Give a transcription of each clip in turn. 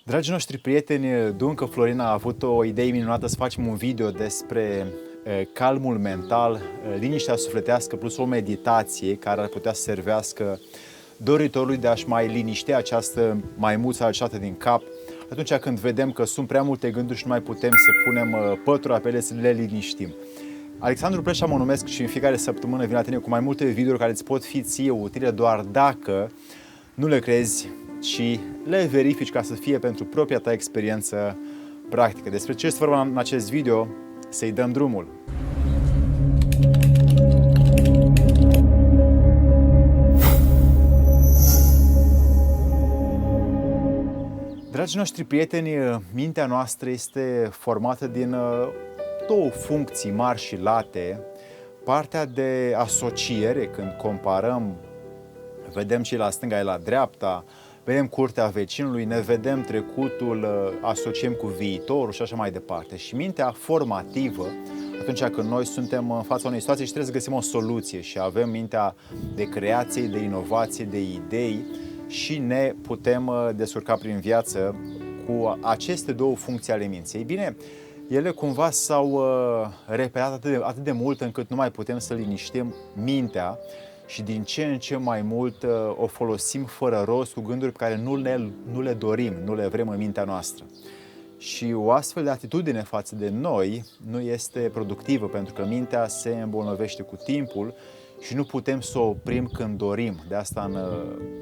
Dragii noștri prieteni, Duncă Florin a avut o idee minunată să facem un video despre calmul mental, liniștea sufletească plus o meditație care ar putea să servească doritorului de a-și mai liniște această maimuță alșată din cap atunci când vedem că sunt prea multe gânduri și nu mai putem să punem pătura pe ele să le liniștim. Alexandru Preșa mă numesc și în fiecare săptămână vin la tine cu mai multe videouri care îți pot fi ție utile doar dacă nu le crezi și le verifici ca să fie pentru propria ta experiență practică. Despre ce este vorba în acest video? Să-i dăm drumul! Dragii noștri prieteni, mintea noastră este formată din două funcții mari și late. Partea de asociere, când comparăm, vedem ce e la stânga, e la dreapta, vedem curtea vecinului, ne vedem trecutul, asociem cu viitorul și așa mai departe. Și mintea formativă, atunci când noi suntem în fața unei situații și trebuie să găsim o soluție și avem mintea de creație, de inovație, de idei și ne putem descurca prin viață cu aceste două funcții ale minții. Ei bine, ele cumva s-au repetat atât de mult încât nu mai putem să liniștim mintea și din ce în ce mai mult o folosim fără rost cu gânduri pe care nu le dorim, nu le vrem în mintea noastră. Și o astfel de atitudine față de noi nu este productivă, pentru că mintea se îmbolnăvește cu timpul și nu putem să o oprim când dorim. De asta în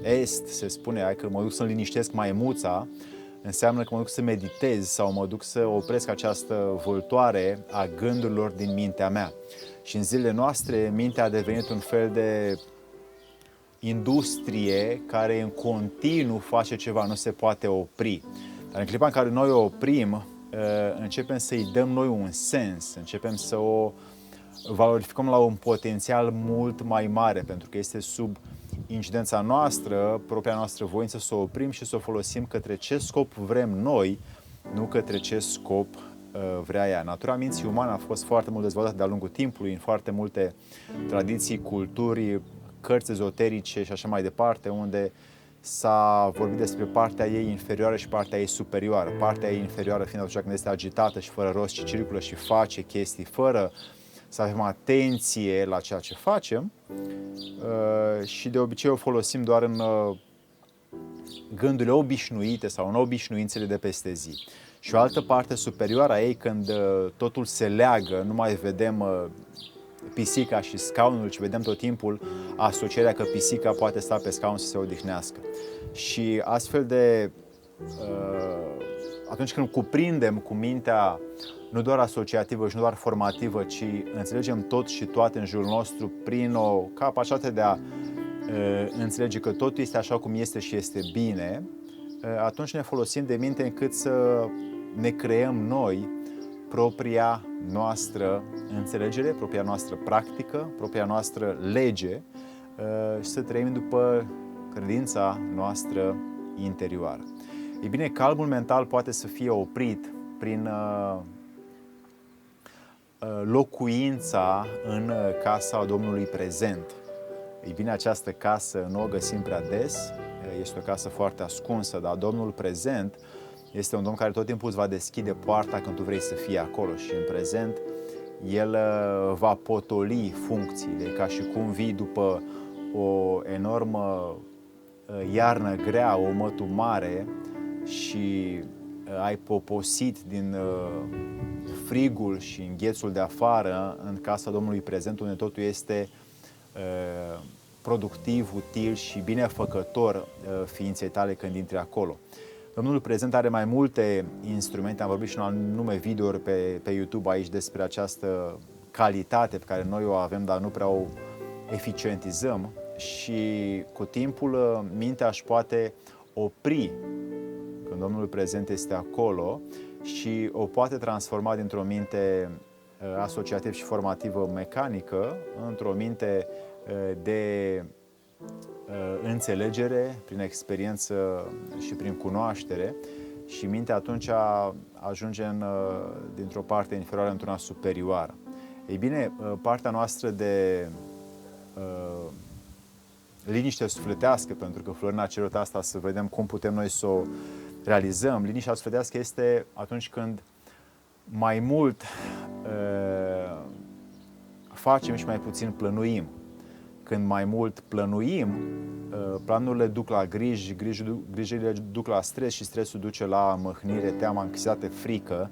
Est se spune că mă duc să-mi liniștesc maimuța, înseamnă că mă duc să meditez sau mă duc să opresc această vâltoare a gândurilor din mintea mea. Și în zilele noastre, mintea a devenit un fel de industrie care în continuu face ceva, nu se poate opri. Dar în clipa în care noi o oprim, începem să-i dăm noi un sens, începem să o valorificăm la un potențial mult mai mare, pentru că este sub incidența noastră, propria noastră voință, să o oprim și să o folosim către ce scop vrem noi, nu către ce scop vrea ea. Natura minții umane a fost foarte mult dezvoltată de-a lungul timpului, în foarte multe tradiții, culturi, cărți ezoterice și așa mai departe, unde s-a vorbit despre partea ei inferioară și partea ei superioară. Partea ei inferioară fiind atunci când este agitată și fără rost și circulă și face chestii fără să avem atenție la ceea ce facem și de obicei o folosim doar în gândurile obișnuite sau în obișnuințele de peste zi. Și o altă parte superioară a ei, când totul se leagă, nu mai vedem pisica și scaunul, ci vedem tot timpul asocierea că pisica poate sta pe scaun să se odihnească. Și astfel de atunci când cuprindem cu mintea nu doar asociativă și nu doar formativă, ci înțelegem tot și toate în jurul nostru prin o capacitate de a înțelege că totul este așa cum este și este bine, atunci ne folosim de minte încât să ne creăm noi propria noastră înțelegere, propria noastră practică, propria noastră lege și să trăim după credința noastră interioară. Ei bine, calmul mental poate să fie oprit prin locuința în casa Domnului prezent. Ei bine, această casă nu o găsim prea des, este o casă foarte ascunsă, dar Domnul prezent este un Domn care tot timpul îți va deschide poarta când tu vrei să fii acolo și în prezent El va potoli funcțiile, ca și cum vii după o enormă iarnă grea, o mătu mare și ai poposit din frigul și înghețul de afară în casa Domnului prezent, unde totul este productiv, util și binefăcător ființei tale când intri acolo. Domnul prezent are mai multe instrumente, am vorbit și în anume videouri pe YouTube aici despre această calitate pe care noi o avem, dar nu prea o eficientizăm și cu timpul mintea își poate opri când Domnul prezent este acolo și o poate transforma dintr-o minte asociativ și formativă mecanică într-o minte de înțelegere, prin experiență și prin cunoaștere și mintea atunci ajunge dintr-o parte inferioară într-una superioară. Ei bine, partea noastră de liniște sufletească, pentru că Florin a cerut asta, să vedem cum putem noi să o realizăm. Liniștea sufletească este atunci când mai mult facem și mai puțin plănuim. Când mai mult plănuim, planurile duc la griji, grijile duc la stres și stresul duce la mâhnire, teama, anxietate, frică,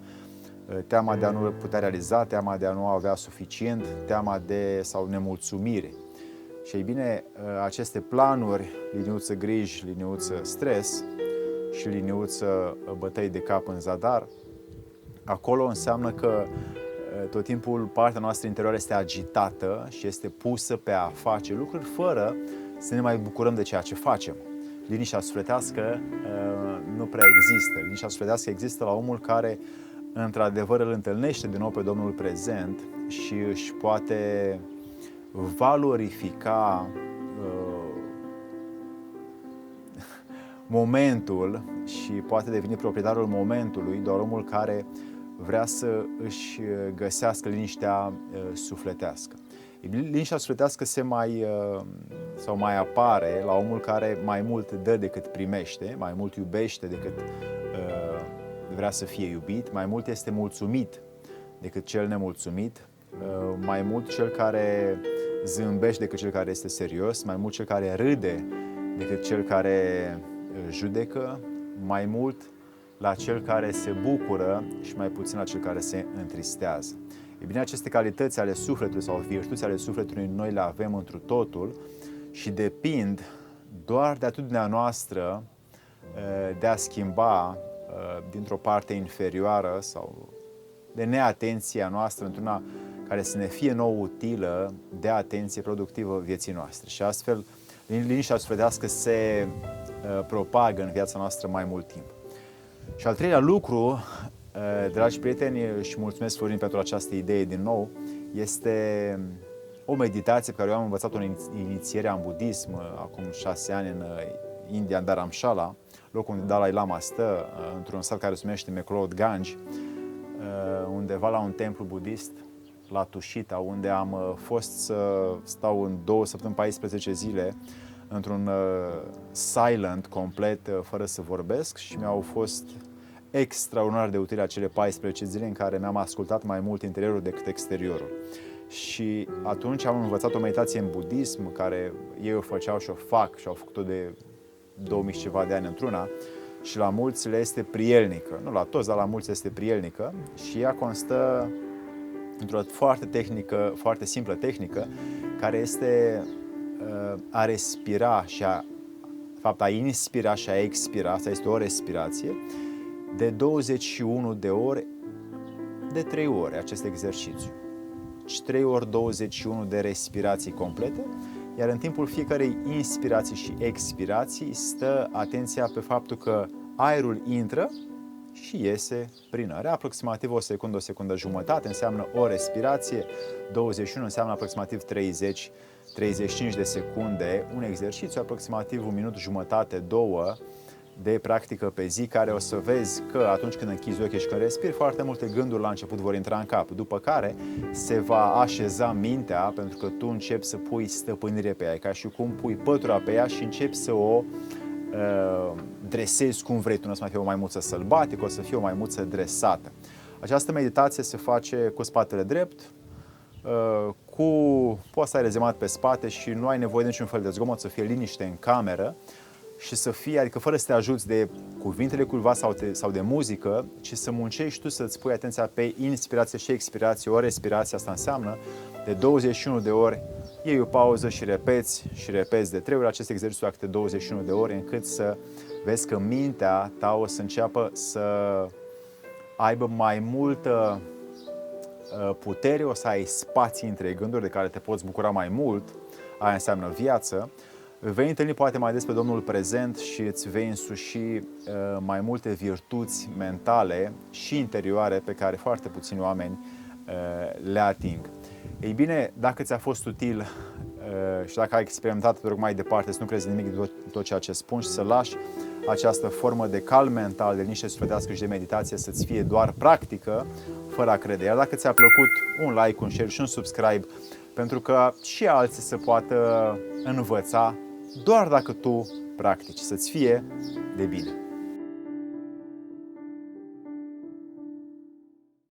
teama de a nu putea realiza, teama de a nu avea suficient, teama sau nemulțumire. Și ei bine, aceste planuri, liniuță griji, liniuță stres și liniuță bătăi de cap în zadar, acolo înseamnă că tot timpul partea noastră interioară este agitată și este pusă pe a face lucruri fără să ne mai bucurăm de ceea ce facem. Liniștea sufletească nu prea există. Liniștea sufletească există la omul care într-adevăr îl întâlnește din nou pe Domnul prezent și își poate valorifica momentul și poate deveni proprietarul momentului, doar omul care vrea să își găsească liniștea sufletească. Liniștea sufletească mai apare la omul care mai mult dă decât primește, mai mult iubește decât vrea să fie iubit, mai mult este mulțumit decât cel nemulțumit, mai mult cel care zâmbește decât cel care este serios, mai mult cel care râde decât cel care judecă, mai mult la cel care se bucură și mai puțin la cel care se întristează. E bine, aceste calități ale sufletului sau virtuți ale sufletului noi le avem întru totul și depind doar de atitudinea noastră de a schimba dintr-o parte inferioară sau de neatenția noastră într-una care să ne fie nouă utilă de atenție productivă vieții noastre. Și astfel, liniștea sufletească se propagă în viața noastră mai mult timp. Și al treilea lucru, dragi prieteni, și mulțumesc Florin pentru această idee din nou, este o meditație pe care eu am învățat-o în inițierea în budism acum 6 ani în India, în Dharamshala, locul unde Dalai Lama stă, într-un sat care se numește McLeod-Ganj, undeva la un templu budist, la Tushita, unde am fost să stau în 2 săptămâni, 14 zile, într-un silent complet, fără să vorbesc, și mi-au fost extraordinar de utile acele 14 zile în care mi-am ascultat mai mult interiorul decât exteriorul. Și atunci am învățat o meditație în budism, care ei o făceau și o fac și au făcut-o de 2000 și ceva de ani într-una, și la mulți le este prielnică. Nu la toți, dar la mulți este prielnică, și ea constă într-o foarte simplă tehnică, care este a respira și a inspira și a expira. Asta este o respirație de 21 de ori, de 3 ore acest exercițiu. 3 ori 21 de respirații complete, iar în timpul fiecarei inspirații și expirații stă atenția pe faptul că aerul intră și iese prin are aproximativ o secundă jumătate, înseamnă o respirație, 21 înseamnă aproximativ 30-35 de secunde, un exercițiu, aproximativ 1 minut jumătate, 2 de practică pe zi, care o să vezi că atunci când închizi ochii și când respiri, foarte multe gânduri la început vor intra în cap, după care se va așeza mintea, pentru că tu începi să pui stăpânire pe ea, ca și cum pui pătura pe ea și începi să o dresezi cum vrei tu. Nu o să mai fie o maimuță sălbatică, o să fie o maimuță dresată. Această meditație se face cu spatele drept, poți să ai rezemat pe spate și nu ai nevoie de niciun fel de zgomot, să fie liniște în cameră și să fie, adică fără să te ajuți de cuvintele cuiva sau de muzică, ci să muncești tu, să-ți pui atenția pe inspirație și expirație, o respirație. Asta înseamnă de 21 de ori iei o pauză și repeți de 3 ori acest exercițiu de 21 de ori, încât să vezi că mintea ta o să înceapă să aibă mai multă putere, o să ai spații între gânduri de care te poți bucura mai mult. Aia înseamnă viață. Vei întâlni poate mai des pe Domnul prezent și îți vei însuși mai multe virtuți mentale și interioare pe care foarte puțini oameni le ating. Ei bine, dacă ți-a fost util și dacă ai experimentat, te rog mai departe să nu crezi nimic din tot ceea ce spun și să lași această formă de calm mental, de liniște sufletească și de meditație să-ți fie doar practică, fără a crede. Iar dacă ți-a plăcut, un like, un share și un subscribe, pentru că și alții se poată învăța doar dacă tu practici. Să-ți fie de bine!